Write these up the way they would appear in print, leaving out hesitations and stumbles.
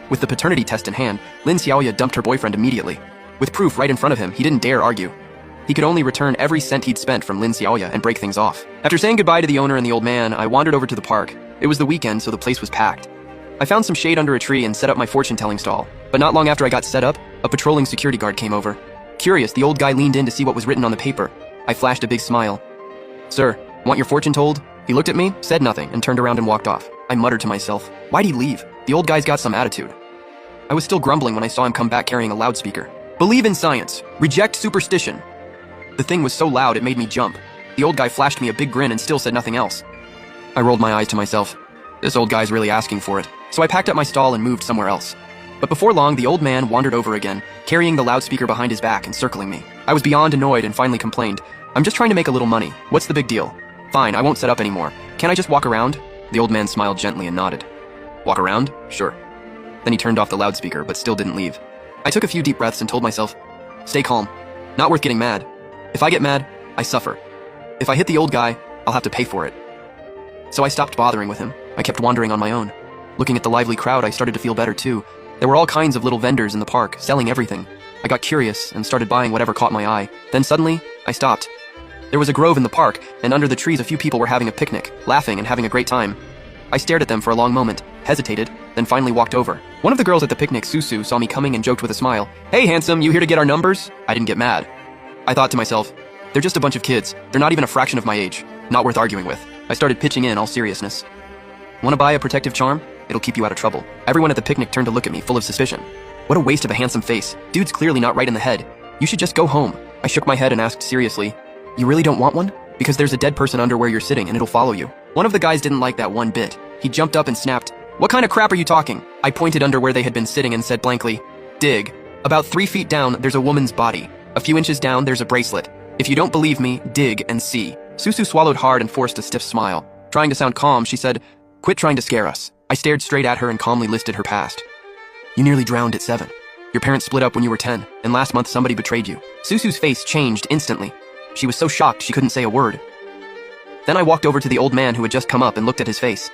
With the paternity test in hand, Lin Xiaoya dumped her boyfriend immediately. With proof right in front of him, he didn't dare argue. He could only return every cent he'd spent from Lin Xiaoya and break things off. After saying goodbye to the owner and the old man, I wandered over to the park. It was the weekend, so the place was packed. I found some shade under a tree and set up my fortune-telling stall. But not long after I got set up, a patrolling security guard came over. Curious, the old guy leaned in to see what was written on the paper. I flashed a big smile. "Sir, want your fortune told?" He looked at me, said nothing, and turned around and walked off. I muttered to myself, why'd he leave? The old guy's got some attitude. I was still grumbling when I saw him come back carrying a loudspeaker. "Believe in science. Reject superstition." The thing was so loud it made me jump. The old guy flashed me a big grin and still said nothing else. I rolled my eyes to myself. This old guy's really asking for it. So I packed up my stall and moved somewhere else. But before long, the old man wandered over again, carrying the loudspeaker behind his back and circling me. I was beyond annoyed and finally complained, "I'm just trying to make a little money. What's the big deal? Fine, I won't set up anymore. Can't I just walk around?" The old man smiled gently and nodded. "Walk around? Sure." Then he turned off the loudspeaker, but still didn't leave. I took a few deep breaths and told myself, stay calm. Not worth getting mad. If I get mad, I suffer. If I hit the old guy, I'll have to pay for it. So I stopped bothering with him. I kept wandering on my own. Looking at the lively crowd, I started to feel better too. There were all kinds of little vendors in the park, selling everything. I got curious and started buying whatever caught my eye. Then suddenly, I stopped. There was a grove in the park, and under the trees a few people were having a picnic, laughing and having a great time. I stared at them for a long moment, hesitated, then finally walked over. One of the girls at the picnic, Susu, saw me coming and joked with a smile, "Hey handsome, you here to get our numbers?" I didn't get mad. I thought to myself, they're just a bunch of kids. They're not even a fraction of my age. Not worth arguing with. I started pitching in all seriousness. "Wanna buy a protective charm? It'll keep you out of trouble." Everyone at the picnic turned to look at me, full of suspicion. What a waste of a handsome face. Dude's clearly not right in the head. You should just go home. I shook my head and asked seriously, "You really don't want one? Because there's a dead person under where you're sitting and it'll follow you." One of the guys didn't like that one bit. He jumped up and snapped, "What kind of crap are you talking?" I pointed under where they had been sitting and said blankly, "Dig. About 3 feet down, there's a woman's body. A few inches down, there's a bracelet. If you don't believe me, dig and see." Susu swallowed hard and forced a stiff smile. Trying to sound calm, she said, "Quit trying to scare us." I stared straight at her and calmly listed her past. "You nearly drowned at 7. Your parents split up when you were 10, and last month somebody betrayed you." Susu's face changed instantly. She was so shocked she couldn't say a word. Then I walked over to the old man who had just come up and looked at his face.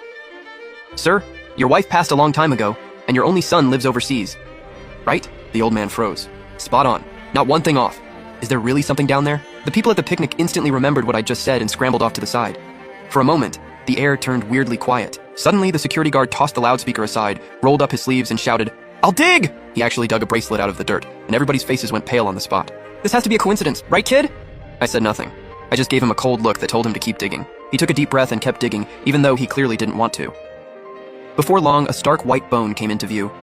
"Sir, your wife passed a long time ago, and your only son lives overseas. Right?" The old man froze. "Spot on. Not one thing off. Is there really something down there?" The people at the picnic instantly remembered what I just said and scrambled off to the side. For a moment, the air turned weirdly quiet. Suddenly, the security guard tossed the loudspeaker aside, rolled up his sleeves, and shouted, "I'll dig!" He actually dug a bracelet out of the dirt, and everybody's faces went pale on the spot. "This has to be a coincidence, right, kid?" I said nothing. I just gave him a cold look that told him to keep digging. He took a deep breath and kept digging, even though he clearly didn't want to. Before long, a stark white bone came into view.